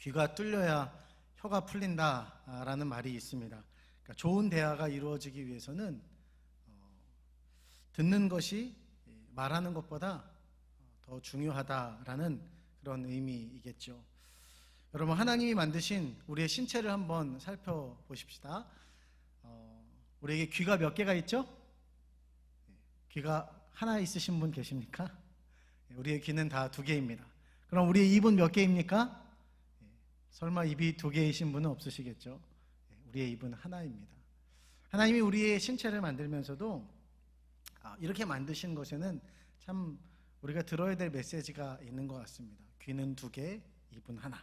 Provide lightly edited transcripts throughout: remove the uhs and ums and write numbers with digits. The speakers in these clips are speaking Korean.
귀가 뚫려야 혀가 풀린다라는 말이 있습니다. 그러니까 좋은 대화가 이루어지기 위해서는 듣는 것이 말하는 것보다 더 중요하다라는 그런 의미이겠죠. 여러분, 하나님이 만드신 우리의 신체를 한번 살펴보십시다. 우리에게 귀가 몇 개가 있죠? 귀가 하나 있으신 분 계십니까? 우리의 귀는 다 2개입니다. 그럼 우리의 입은 몇 개입니까? 설마 입이 2개이신 분은 없으시겠죠? 우리의 입은 하나입니다. 하나님이 우리의 신체를 만들면서도 이렇게 만드신 것에는 참 우리가 들어야 될 메시지가 있는 것 같습니다. 귀는 2개, 입은 하나.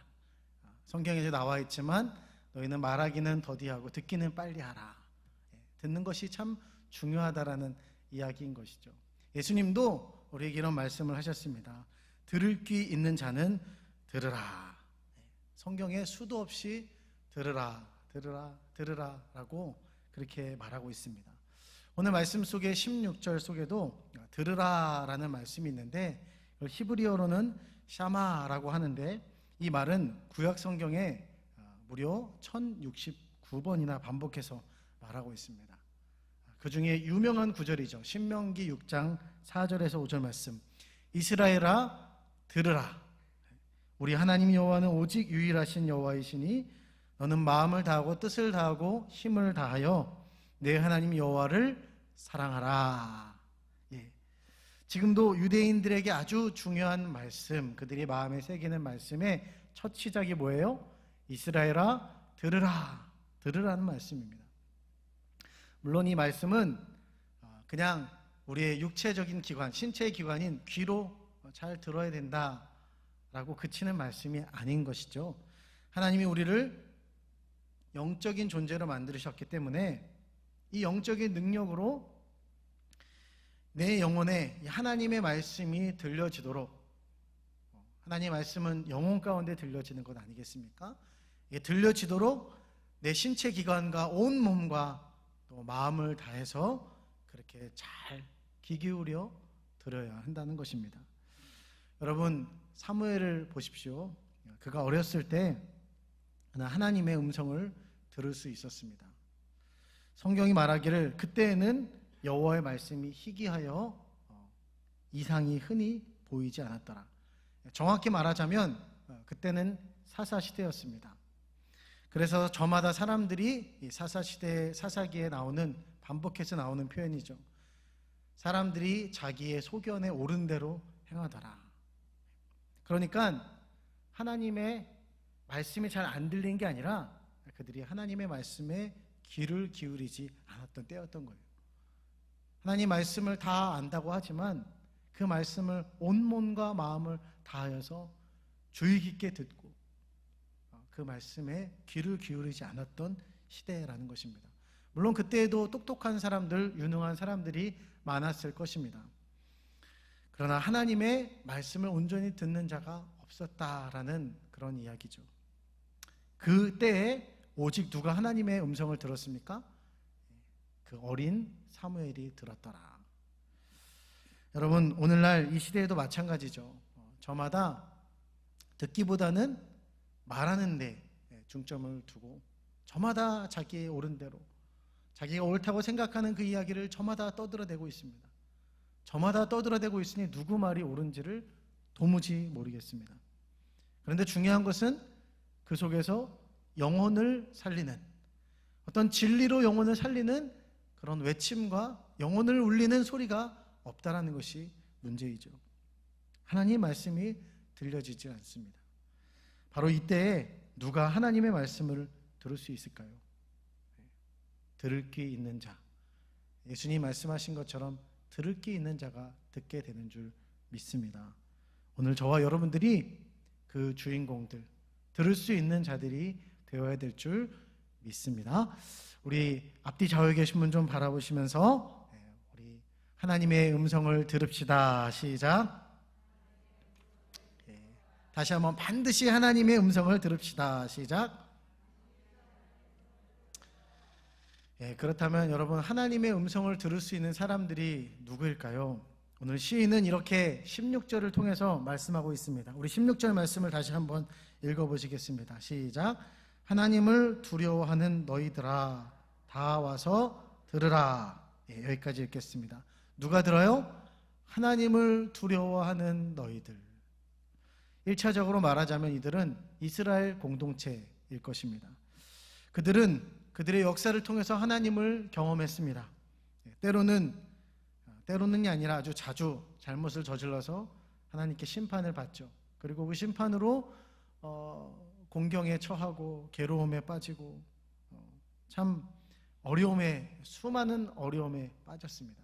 성경에도 나와 있지만 너희는 말하기는 더디하고 듣기는 빨리 하라. 듣는 것이 참 중요하다라는 이야기인 것이죠. 예수님도 우리에게 이런 말씀을 하셨습니다. 들을 귀 있는 자는 들으라. 성경에 수도 없이 들으라, 들으라, 들으라라고 그렇게 말하고 있습니다. 오늘 말씀 속에 16절 속에도 들으라라는 말씀이 있는데 히브리어로는 샤마라고 하는데 이 말은 구약 성경에 무려 1069번이나 반복해서 말하고 있습니다. 그 중에 유명한 구절이죠. 신명기 6장 4절에서 5절 말씀. 이스라엘아 들으라. 우리 하나님 여호와는 오직 유일하신 여호와이시니 너는 마음을 다하고 뜻을 다하고 힘을 다하여 내 하나님 여호와를 사랑하라. 지금도 유대인들에게 아주 중요한 말씀, 그들이 마음에 새기는 말씀의 첫 시작이 뭐예요? 이스라엘아 들으라, 들으라는 말씀입니다. 물론 이 말씀은 그냥 우리의 육체적인 기관, 신체의 기관인 귀로 잘 들어야 된다라고 그치는 말씀이 아닌 것이죠. 하나님이 우리를 영적인 존재로 만드셨기 때문에 이 영적인 능력으로 내 영혼에 하나님의 말씀이 들려지도록, 하나님의 말씀은 영혼 가운데 들려지는 것 아니겠습니까? 이게 들려지도록 내 신체 기관과 온 몸과 또 마음을 다해서 그렇게 잘 귀 기울여 들어야 한다는 것입니다. 여러분, 사무엘을 보십시오. 그가 어렸을 때 하나님의 음성을 들을 수 있었습니다. 성경이 말하기를 그때에는 여호와의 말씀이 희귀하여 이상이 흔히 보이지 않았더라. 정확히 말하자면 그때는 사사시대였습니다. 그래서 저마다 사람들이 이 사사시대 사사기에 나오는, 반복해서 나오는 표현이죠. 사람들이 자기의 소견에 옳은 대로 행하더라. 그러니까 하나님의 말씀이 잘 안 들린 게 아니라 그들이 하나님의 말씀에 귀를 기울이지 않았던 때였던 거예요. 하나님 말씀을 다 안다고 하지만 그 말씀을 온 몸과 마음을 다하여서 주의 깊게 듣고 그 말씀에 귀를 기울이지 않았던 시대라는 것입니다. 물론 그때에도 똑똑한 사람들, 유능한 사람들이 많았을 것입니다. 그러나 하나님의 말씀을 온전히 듣는 자가 없었다라는 그런 이야기죠. 그때에 오직 누가 하나님의 음성을 들었습니까? 그 어린 사무엘이 들었더라. 여러분, 오늘날 이 시대에도 마찬가지죠. 저마다 듣기보다는 말하는 데 중점을 두고 저마다 자기의 옳은 대로, 자기가 옳다고 생각하는 그 이야기를 저마다 떠들어대고 있습니다. 저마다 떠들어대고 있으니 누구 말이 옳은지를 도무지 모르겠습니다. 그런데 중요한 것은 그 속에서 영혼을 살리는, 어떤 진리로 영혼을 살리는 그런 외침과 영혼을 울리는 소리가 없다라는 것이 문제이죠. 하나님의 말씀이 들려지지 않습니다. 바로 이때에 누가 하나님의 말씀을 들을 수 있을까요? 들을 귀 있는 자, 예수님 말씀하신 것처럼 들을 귀 있는 자가 듣게 되는 줄 믿습니다. 오늘 저와 여러분들이 그 주인공들, 들을 수 있는 자들이 되어야 될 줄 믿습니다. 우리 앞뒤 좌우에 계신 분 좀 바라보시면서 우리 하나님의 음성을 들읍시다. 시작. 다시 한번 반드시 하나님의 음성을 들읍시다. 시작. 그렇다면 여러분, 하나님의 음성을 들을 수 있는 사람들이 누구일까요? 오늘 시인은 이렇게 16절을 통해서 말씀하고 있습니다. 우리 16절 말씀을 다시 한번 읽어보시겠습니다. 시작. 하나님을 두려워하는 너희들아 다 와서 들으라. 예, 여기까지 읽겠습니다. 누가 들어요? 하나님을 두려워하는 너희들. 1차적으로 말하자면 이들은 이스라엘 공동체일 것입니다. 그들은 그들의 역사를 통해서 하나님을 경험했습니다. 때로는이 아니라 아주 자주 잘못을 저질러서 하나님께 심판을 받죠. 그리고 그 심판으로 공경에 처하고 괴로움에 빠지고 참 수많은 어려움에 빠졌습니다.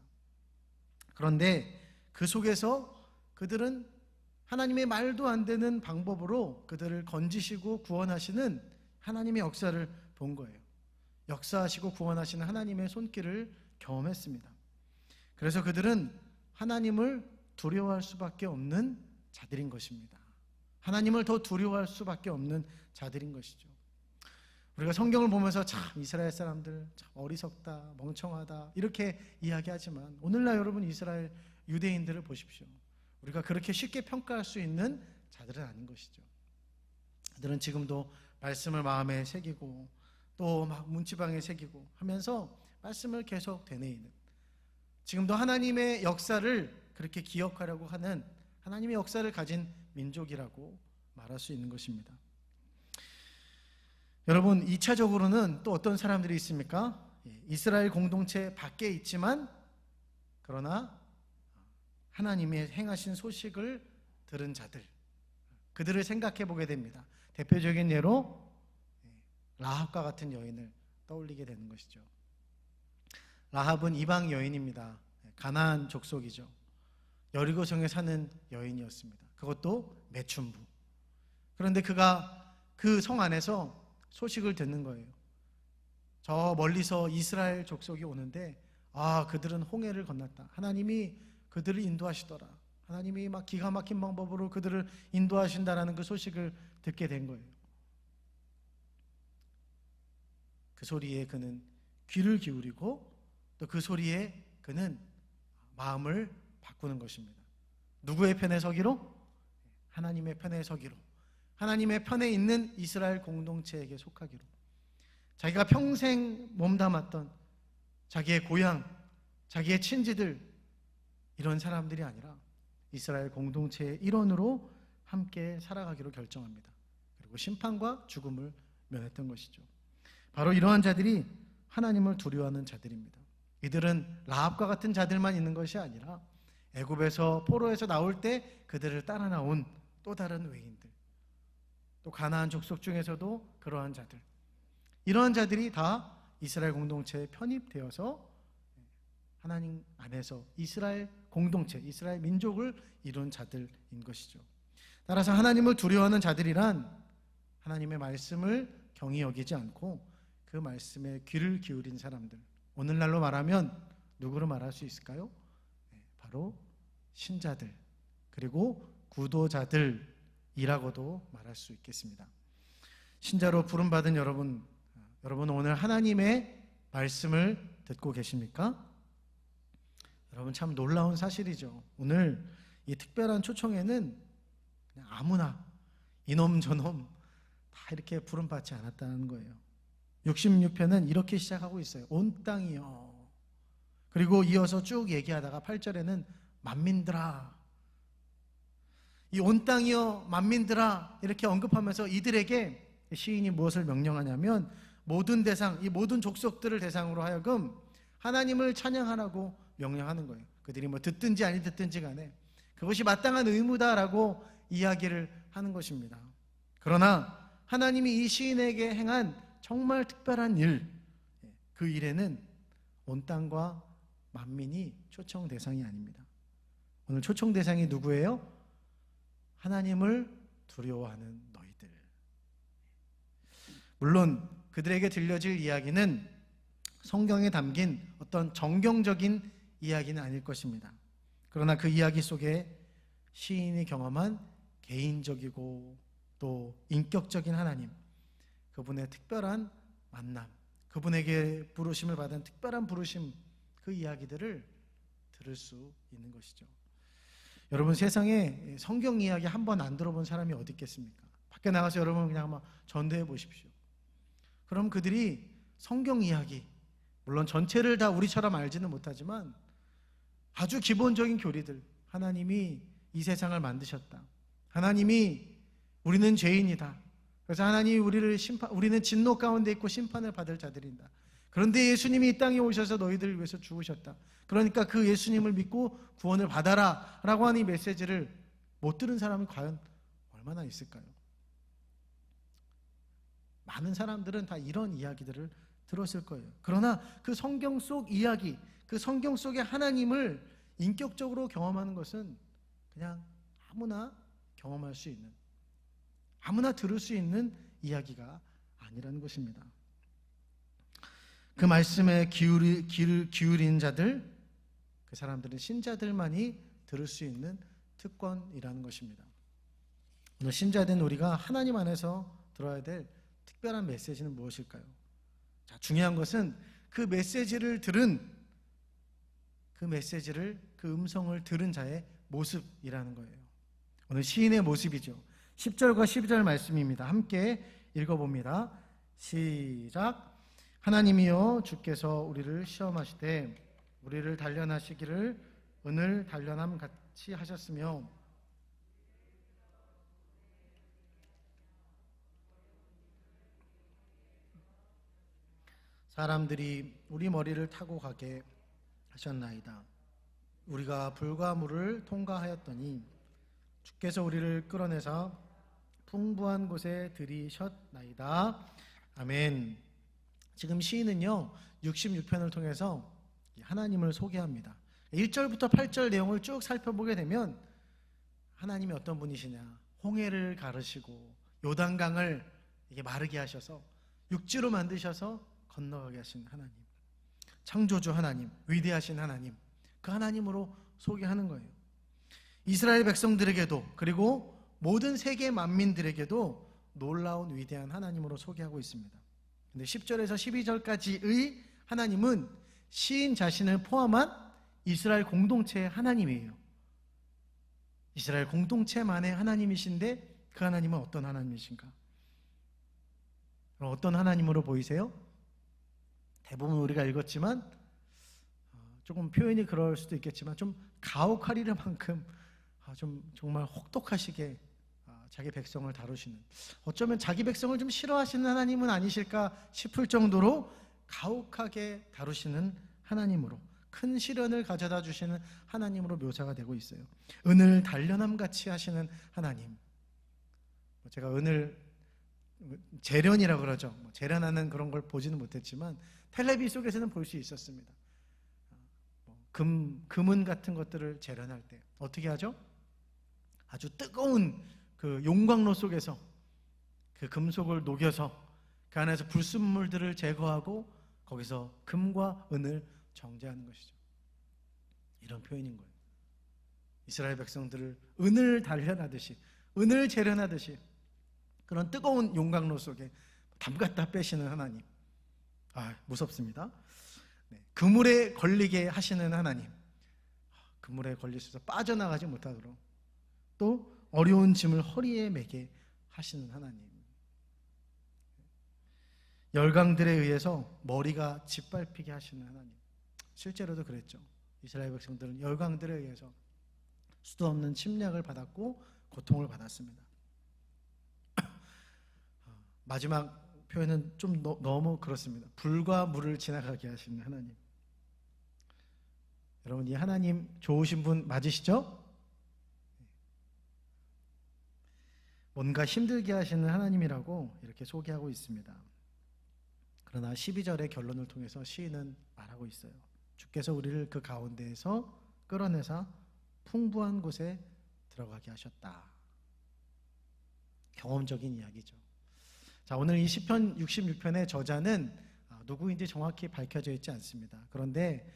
그런데 그 속에서 그들은 하나님의 말도 안 되는 방법으로 그들을 건지시고 구원하시는 하나님의 역사를 본 거예요. 역사하시고 구원하시는 하나님의 손길을 경험했습니다. 그래서 그들은 하나님을 두려워할 수밖에 없는 자들인 것입니다. 하나님을 더 두려워할 수밖에 없는 자들인 것이죠. 우리가 성경을 보면서 참 이스라엘 사람들 참 어리석다, 멍청하다 이렇게 이야기하지만 오늘날 여러분 이스라엘 유대인들을 보십시오. 우리가 그렇게 쉽게 평가할 수 있는 자들은 아닌 것이죠. 그들은 지금도 말씀을 마음에 새기고 또 막 문지방에 새기고 하면서 말씀을 계속 되뇌이는, 지금도 하나님의 역사를 그렇게 기억하려고 하는 하나님의 역사를 가진 민족이라고 말할 수 있는 것입니다. 여러분 2차적으로는 또 어떤 사람들이 있습니까? 이스라엘 공동체 밖에 있지만 그러나 하나님의 행하신 소식을 들은 자들, 그들을 생각해 보게 됩니다. 대표적인 예로 라합과 같은 여인을 떠올리게 되는 것이죠. 라합은 이방 여인입니다. 가나안 족속이죠. 여리고성에 사는 여인이었습니다. 그것도 매춘부. 그런데 그가 그 성 안에서 소식을 듣는 거예요. 저 멀리서 이스라엘 족속이 오는데 그들은 홍해를 건넜다. 하나님이 그들을 인도하시더라. 하나님이 막 기가 막힌 방법으로 그들을 인도하신다라는 그 소식을 듣게 된 거예요. 그 소리에 그는 귀를 기울이고 또 그 소리에 그는 마음을 바꾸는 것입니다. 누구의 편에 서기로? 하나님의 편에 서기로. 하나님의 편에 있는 이스라엘 공동체에게 속하기로. 자기가 평생 몸담았던 자기의 고향, 자기의 친지들, 이런 사람들이 아니라 이스라엘 공동체의 일원으로 함께 살아가기로 결정합니다. 그리고 심판과 죽음을 면했던 것이죠. 바로 이러한 자들이 하나님을 두려워하는 자들입니다. 이들은 라합과 같은 자들만 있는 것이 아니라 애굽에서 포로에서 나올 때 그들을 따라 나온 또 다른 외인들, 또 가나안 족속 중에서도 그러한 자들, 이러한 자들이 다 이스라엘 공동체에 편입되어서 하나님 안에서 이스라엘 공동체, 이스라엘 민족을 이룬 자들인 것이죠. 따라서 하나님을 두려워하는 자들이란 하나님의 말씀을 경히 여기지 않고 그 말씀에 귀를 기울인 사람들, 오늘날로 말하면 누구로 말할 수 있을까요? 바로 신자들, 그리고 구도자들이라고도 말할 수 있겠습니다. 신자로 부름받은 여러분 오늘 하나님의 말씀을 듣고 계십니까? 여러분 참 놀라운 사실이죠. 오늘 이 특별한 초청에는 그냥 아무나 이놈 저놈 다 이렇게 부름받지 않았다는 거예요. 66편은 이렇게 시작하고 있어요. 온 땅이여. 그리고 이어서 쭉 얘기하다가 8절에는 만민들아. 이 온 땅이여 만민들아 이렇게 언급하면서 이들에게 시인이 무엇을 명령하냐면 모든 대상, 이 모든 족속들을 대상으로 하여금 하나님을 찬양하라고 명령하는 거예요. 그들이 뭐 듣든지 아니 듣든지 간에 그것이 마땅한 의무다라고 이야기를 하는 것입니다. 그러나 하나님이 이 시인에게 행한 정말 특별한 일, 그 일에는 온 땅과 만민이 초청 대상이 아닙니다. 오늘 초청 대상이 누구예요? 하나님을 두려워하는 너희들. 물론 그들에게 들려질 이야기는 성경에 담긴 어떤 정경적인 이야기는 아닐 것입니다. 그러나 그 이야기 속에 시인이 경험한 개인적이고 또 인격적인 하나님, 그분의 특별한 만남, 그분에게 부르심을 받은 특별한 부르심, 그 이야기들을 들을 수 있는 것이죠. 여러분, 세상에 성경 이야기 한 번 안 들어본 사람이 어디 있겠습니까? 밖에 나가서 여러분 그냥 한번 전도해 보십시오. 그럼 그들이 성경 이야기, 물론 전체를 다 우리처럼 알지는 못하지만 아주 기본적인 교리들, 하나님이 이 세상을 만드셨다, 하나님이 우리는 죄인이다, 그래서 하나님이 우리는 진노 가운데 있고 심판을 받을 자들이다, 그런데 예수님이 이 땅에 오셔서 너희들을 위해서 죽으셨다, 그러니까 그 예수님을 믿고 구원을 받아라 라고 하는 이 메시지를 못 들은 사람이 과연 얼마나 있을까요? 많은 사람들은 다 이런 이야기들을 들었을 거예요. 그러나 그 성경 속 이야기, 그 성경 속의 하나님을 인격적으로 경험하는 것은 그냥 아무나 경험할 수 있는, 아무나 들을 수 있는 이야기가 아니라는 것입니다. 그 말씀에 귀를 기울인 자들, 그 사람들은 신자들만이 들을 수 있는 특권이라는 것입니다. 오늘 신자된 우리가 하나님 안에서 들어야 될 특별한 메시지는 무엇일까요? 자, 중요한 것은 그 메시지를 그 음성을 들은 자의 모습이라는 거예요. 오늘 시인의 모습이죠. 10절과 12절 말씀입니다. 함께 읽어봅니다. 시작. 하나님이여, 주께서 우리를 시험하시되 우리를 단련하시기를 은을 단련함 같이 하셨으며 사람들이 우리 머리를 타고 가게 하셨나이다. 우리가 불과 물을 통과하였더니 주께서 우리를 끌어내사 풍부한 곳에 들이셨나이다. 아멘. 지금 시인은요 66편을 통해서 하나님을 소개합니다. 1절부터 8절 내용을 쭉 살펴보게 되면 하나님이 어떤 분이시냐, 홍해를 가르시고 요단강을 이게 마르게 하셔서 육지로 만드셔서 건너가게 하신 하나님, 창조주 하나님, 위대하신 하나님, 그 하나님으로 소개하는 거예요. 이스라엘 백성들에게도 그리고 모든 세계 만민들에게도 놀라운 위대한 하나님으로 소개하고 있습니다. 근데 10절에서 12절까지의 하나님은 시인 자신을 포함한 이스라엘 공동체의 하나님이에요. 이스라엘 공동체만의 하나님이신데 그 하나님은 어떤 하나님이신가? 어떤 하나님으로 보이세요? 대부분 우리가 읽었지만 조금 표현이 그럴 수도 있겠지만 좀 가혹하리를 만큼 좀 정말 혹독하시게 자기 백성을 다루시는, 어쩌면 자기 백성을 좀 싫어하시는 하나님은 아니실까 싶을 정도로 가혹하게 다루시는 하나님으로, 큰 시련을 가져다 주시는 하나님으로 묘사가 되고 있어요. 은을 단련함 같이 하시는 하나님. 제가 은을 재련이라고 그러죠. 재련하는 그런 걸 보지는 못했지만 텔레비 속에서는 볼 수 있었습니다. 금은 같은 것들을 재련할 때 어떻게 하죠? 아주 뜨거운 그 용광로 속에서 그 금속을 녹여서 그 안에서 불순물들을 제거하고 거기서 금과 은을 정제하는 것이죠. 이런 표현인 거예요. 이스라엘 백성들을 은을 단련하듯이, 은을 재련하듯이 그런 뜨거운 용광로 속에 담갔다 빼시는 하나님. 무섭습니다. 네, 그물에 걸리게 하시는 하나님. 그물에 걸리셔서 빠져나가지 못하도록, 또 어려운 짐을 허리에 매게 하시는 하나님. 열강들에 의해서 머리가 짓밟히게 하시는 하나님. 실제로도 그랬죠. 이스라엘 백성들은 열강들에 의해서 수도 없는 침략을 받았고 고통을 받았습니다. 마지막 표현은 좀 너무 그렇습니다. 불과 물을 지나가게 하시는 하나님. 여러분, 이 하나님 좋으신 분 맞으시죠? 뭔가 힘들게 하시는 하나님이라고 이렇게 소개하고 있습니다. 그러나 12절의 결론을 통해서 시인은 말하고 있어요. 주께서 우리를 그 가운데에서 끌어내사 풍부한 곳에 들어가게 하셨다. 경험적인 이야기죠. 자, 오늘 이 시편 66편의 저자는 누구인지 정확히 밝혀져 있지 않습니다. 그런데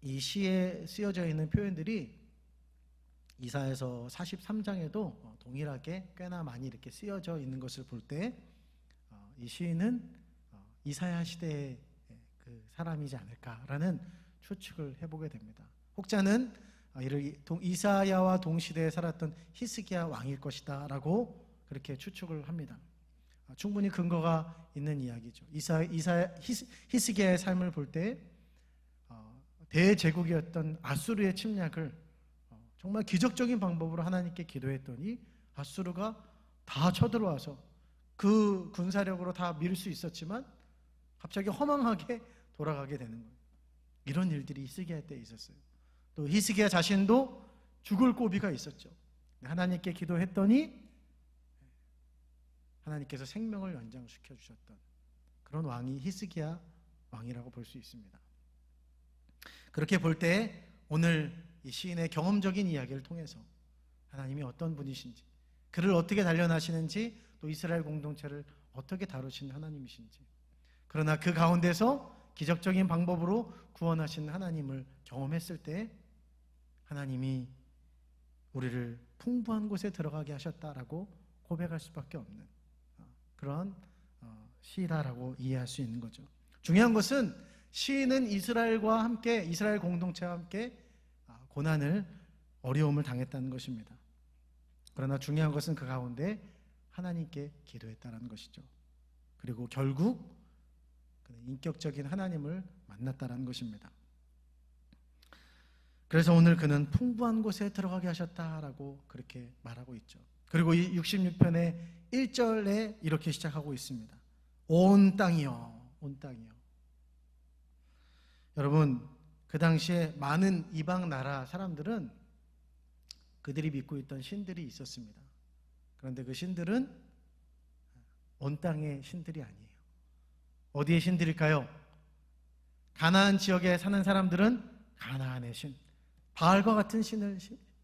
이 시에 쓰여져 있는 표현들이 이사야서 43장에도 동일하게 꽤나 많이 이렇게 쓰여져 있는 것을 볼 때 이 시인은 이사야 시대의 그 사람이지 않을까라는 추측을 해보게 됩니다. 혹자는 이를 이사야와 동시대에 살았던 히스기야 왕일 것이다 라고 그렇게 추측을 합니다. 충분히 근거가 있는 이야기죠. 히스기야의 삶을 볼 때 대제국이었던 아수르의 침략을 정말 기적적인 방법으로 하나님께 기도했더니 아수르가 다 쳐들어와서 그 군사력으로 다 밀 수 있었지만 갑자기 허망하게 돌아가게 되는 거예요. 이런 일들이 히스기야 때 있었어요. 또 히스기야 자신도 죽을 고비가 있었죠. 하나님께 기도했더니 하나님께서 생명을 연장시켜 주셨던 그런 왕이 히스기야 왕이라고 볼 수 있습니다. 그렇게 볼 때 오늘 이 시인의 경험적인 이야기를 통해서 하나님이 어떤 분이신지, 그를 어떻게 단련하시는지, 또 이스라엘 공동체를 어떻게 다루시는 하나님이신지, 그러나 그 가운데서 기적적인 방법으로 구원하신 하나님을 경험했을 때 하나님이 우리를 풍부한 곳에 들어가게 하셨다라고 고백할 수밖에 없는 그런 시라라고 이해할 수 있는 거죠. 중요한 것은 시인은 이스라엘과 함께, 이스라엘 공동체와 함께 고난을, 어려움을 당했다는 것입니다. 그러나 중요한 것은 그 가운데 하나님께 기도했다는 것이죠. 그리고 결국 인격적인 하나님을 만났다는 것입니다. 그래서 오늘 그는 풍부한 곳에 들어가게 하셨다라고 그렇게 말하고 있죠. 그리고 이 66편의 1절에 이렇게 시작하고 있습니다. 온 땅이여, 온 땅이여. 여러분, 그 당시에 많은 이방 나라 사람들은 그들이 믿고 있던 신들이 있었습니다. 그런데 그 신들은 온 땅의 신들이 아니에요. 어디의 신들일까요? 가나안 지역에 사는 사람들은 가나안의 신, 바알과 같은 신을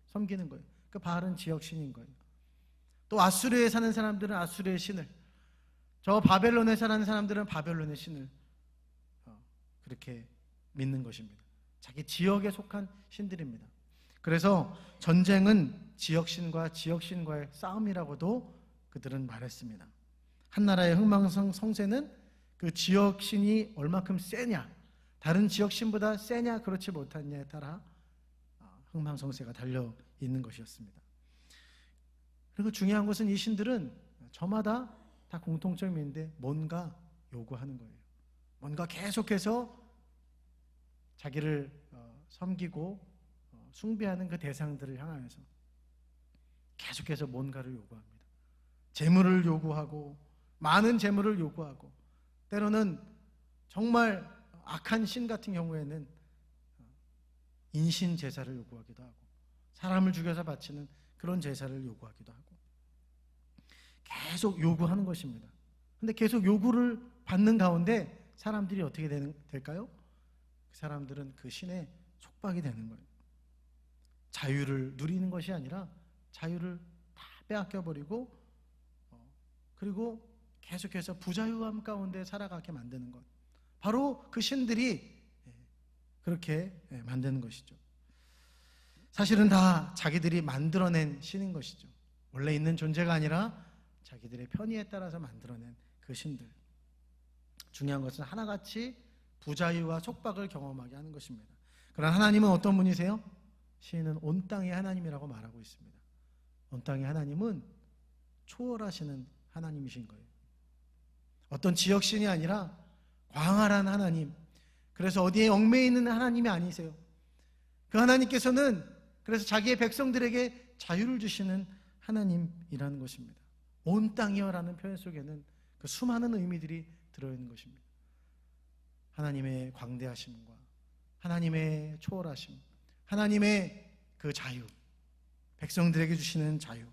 섬기는 거예요. 그 바알은 지역 신인 거예요. 또 아수르에 사는 사람들은 아수르의 신을, 저 바벨론에 사는 사람들은 바벨론의 신을 그렇게 믿는 것입니다. 자기 지역에 속한 신들입니다. 그래서 전쟁은 지역신과 지역신과의 싸움이라고도 그들은 말했습니다. 한 나라의 흥망성쇠는 그 지역신이 얼마큼 세냐, 다른 지역신보다 세냐 그렇지 못하냐에 따라 흥망성쇠가 달려 있는 것이었습니다. 그리고 중요한 것은 이 신들은 저마다 다 공통점이 있는데 뭔가 요구하는 거예요. 뭔가 계속해서 자기를 섬기고 숭배하는 그 대상들을 향하여서 계속해서 뭔가를 요구합니다. 재물을 요구하고, 많은 재물을 요구하고, 때로는 정말 악한 신 같은 경우에는 인신 제사를 요구하기도 하고, 사람을 죽여서 바치는 그런 제사를 요구하기도 하고, 계속 요구하는 것입니다. 근데 계속 요구를 받는 가운데 사람들이 어떻게 될까요? 그 사람들은 그 신에 속박이 되는 거예요. 자유를 누리는 것이 아니라 자유를 다 빼앗겨버리고, 그리고 계속해서 부자유함 가운데 살아가게 만드는 것, 바로 그 신들이 그렇게 만드는 것이죠. 사실은 다 자기들이 만들어낸 신인 것이죠. 원래 있는 존재가 아니라 자기들의 편의에 따라서 만들어낸 그 신들. 중요한 것은 하나같이 부자유와 속박을 경험하게 하는 것입니다. 그러나 하나님은 어떤 분이세요? 시인은 온 땅의 하나님이라고 말하고 있습니다. 온 땅의 하나님은 초월하시는 하나님이신 거예요. 어떤 지역신이 아니라 광활한 하나님, 그래서 어디에 얽매여 있는 하나님이 아니세요. 그 하나님께서는 그래서 자기의 백성들에게 자유를 주시는 하나님이라는 것입니다. 온 땅이여라는 표현 속에는 그 수많은 의미들이 들어있는 것입니다. 하나님의 광대하심과 하나님의 초월하심, 하나님의 그 자유, 백성들에게 주시는 자유.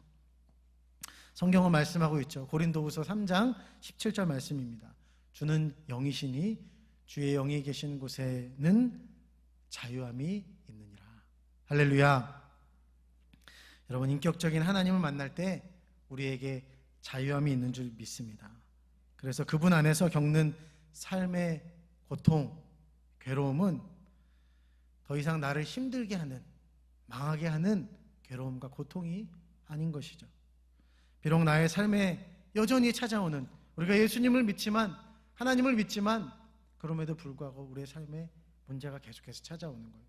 성경은 말씀하고 있죠. 고린도후서 3장 17절 말씀입니다. 주는 영이시니 주의 영이 계신 곳에는 자유함이 있느니라. 할렐루야. 여러분, 인격적인 하나님을 만날 때 우리에게 자유함이 있는 줄 믿습니다. 그래서 그분 안에서 겪는 삶의 고통, 괴로움은 더 이상 나를 힘들게 하는, 망하게 하는 괴로움과 고통이 아닌 것이죠. 비록 나의 삶에 여전히 찾아오는, 우리가 예수님을 믿지만, 하나님을 믿지만, 그럼에도 불구하고 우리의 삶에 문제가 계속해서 찾아오는 거예요.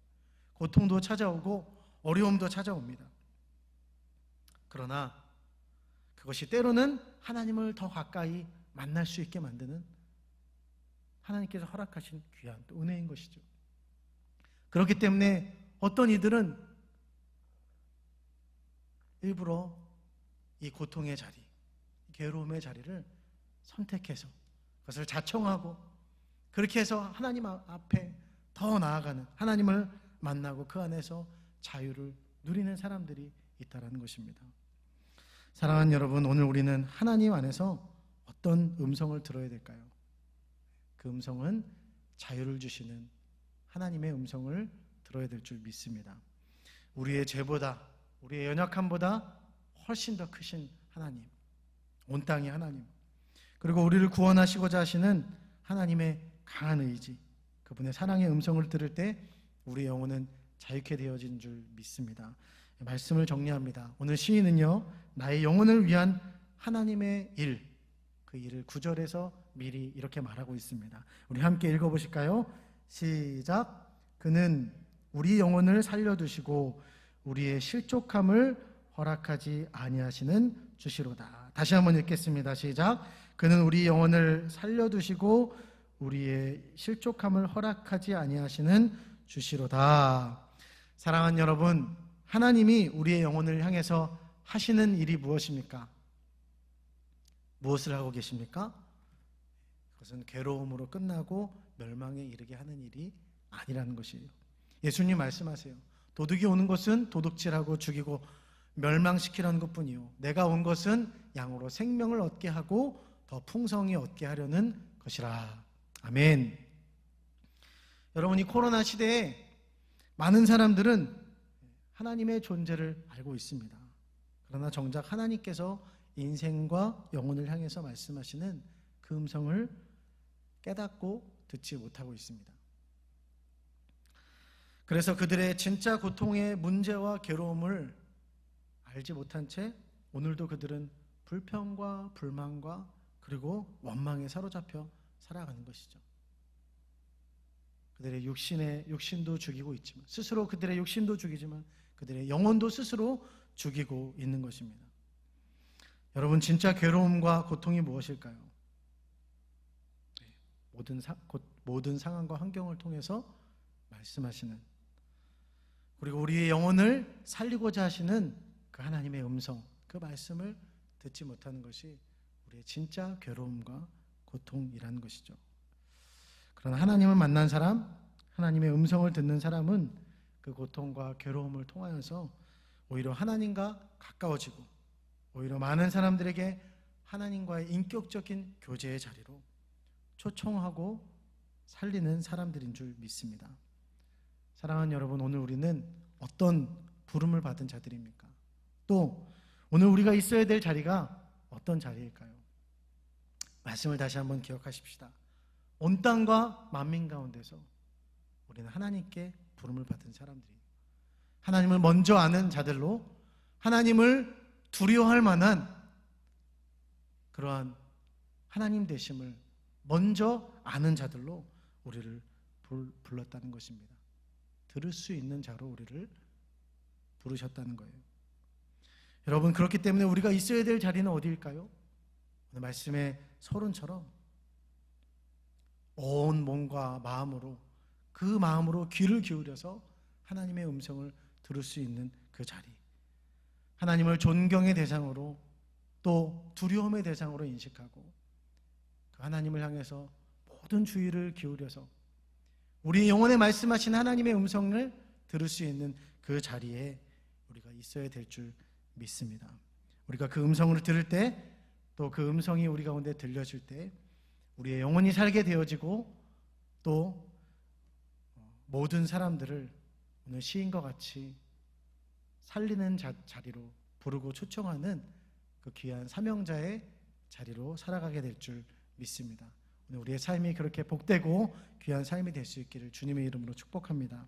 고통도 찾아오고 어려움도 찾아옵니다. 그러나 그것이 때로는 하나님을 더 가까이 만날 수 있게 만드는 하나님께서 허락하신 귀한 또 은혜인 것이죠. 그렇기 때문에 어떤 이들은 일부러 이 고통의 자리, 괴로움의 자리를 선택해서 그것을 자청하고 그렇게 해서 하나님 앞에 더 나아가는, 하나님을 만나고 그 안에서 자유를 누리는 사람들이 있다는 것입니다. 사랑하는 여러분, 오늘 우리는 하나님 안에서 어떤 음성을 들어야 될까요? 그 음성은 자유를 주시는 하나님의 음성을 들어야 될 줄 믿습니다. 우리의 죄보다, 우리의 연약함보다 훨씬 더 크신 하나님, 온 땅의 하나님, 그리고 우리를 구원하시고자 하시는 하나님의 강한 의지, 그분의 사랑의 음성을 들을 때 우리 영혼은 자유케 되어진 줄 믿습니다. 말씀을 정리합니다. 오늘 시인은요, 나의 영혼을 위한 하나님의 일, 그 일을 9절에서 미리 이렇게 말하고 있습니다. 우리 함께 읽어보실까요? 시작. 그는 우리 영혼을 살려두시고 우리의 실족함을 허락하지 아니하시는 주시로다. 다시 한번 읽겠습니다. 시작. 그는 우리 영혼을 살려두시고 우리의 실족함을 허락하지 아니하시는 주시로다. 사랑하는 여러분, 하나님이 우리의 영혼을 향해서 하시는 일이 무엇입니까? 무엇을 하고 계십니까? 그것은 괴로움으로 끝나고 멸망에 이르게 하는 일이 아니라는 것이에요. 예수님 말씀하세요. 도둑이 오는 것은 도둑질하고 죽이고 멸망시키라는 것뿐이요, 내가 온 것은 양으로 생명을 얻게 하고 더 풍성히 얻게 하려는 것이라. 아멘. 여러분, 이 코로나 시대에 많은 사람들은 하나님의 존재를 알고 있습니다. 그러나 정작 하나님께서 인생과 영혼을 향해서 말씀하시는 그 음성을 깨닫고 듣지 못하고 있습니다. 그래서 그들의 진짜 고통의 문제와 괴로움을 알지 못한 채 오늘도 그들은 불평과 불만과 그리고 원망에 사로잡혀 살아가는 것이죠. 그들의 육신도 죽이고 있지만, 스스로 그들의 육신도 죽이지만 그들의 영혼도 스스로 죽이고 있는 것입니다. 여러분, 진짜 괴로움과 고통이 무엇일까요? 모든 상황과 환경을 통해서 말씀하시는, 그리고 우리의 영혼을 살리고자 하시는 그 하나님의 음성, 그 말씀을 듣지 못하는 것이 우리의 진짜 괴로움과 고통이라는 것이죠. 그러나 하나님을 만난 사람, 하나님의 음성을 듣는 사람은 그 고통과 괴로움을 통하여서 오히려 하나님과 가까워지고 오히려 많은 사람들에게 하나님과의 인격적인 교제의 자리로 초청하고 살리는 사람들인 줄 믿습니다. 사랑하는 여러분, 오늘 우리는 어떤 부름을 받은 자들입니까? 또 오늘 우리가 있어야 될 자리가 어떤 자리일까요? 말씀을 다시 한번 기억하십시다. 온 땅과 만민 가운데서 우리는 하나님께 부름을 받은 사람들이에요. 하나님을 먼저 아는 자들로, 하나님을 두려워할 만한 그러한 하나님 되심을 먼저 아는 자들로 우리를 불렀다는 것입니다. 들을 수 있는 자로 우리를 부르셨다는 거예요. 여러분, 그렇기 때문에 우리가 있어야 될 자리는 어디일까요? 오늘 말씀의 서론처럼 온 몸과 마음으로, 그 마음으로 귀를 기울여서 하나님의 음성을 들을 수 있는 그 자리, 하나님을 존경의 대상으로 또 두려움의 대상으로 인식하고 그 하나님을 향해서 모든 주의를 기울여서 우리 영혼에 말씀하신 하나님의 음성을 들을 수 있는 그 자리에 우리가 있어야 될 줄 믿습니다. 우리가 그 음성을 들을 때, 또 그 음성이 우리 가운데 들려질 때 우리의 영혼이 살게 되어지고, 또 모든 사람들을 오늘 시인과 같이 살리는 자리로 부르고 초청하는 그 귀한 사명자의 자리로 살아가게 될 줄 믿습니다. 오늘 우리의 삶이 그렇게 복되고 귀한 삶이 될 수 있기를 주님의 이름으로 축복합니다.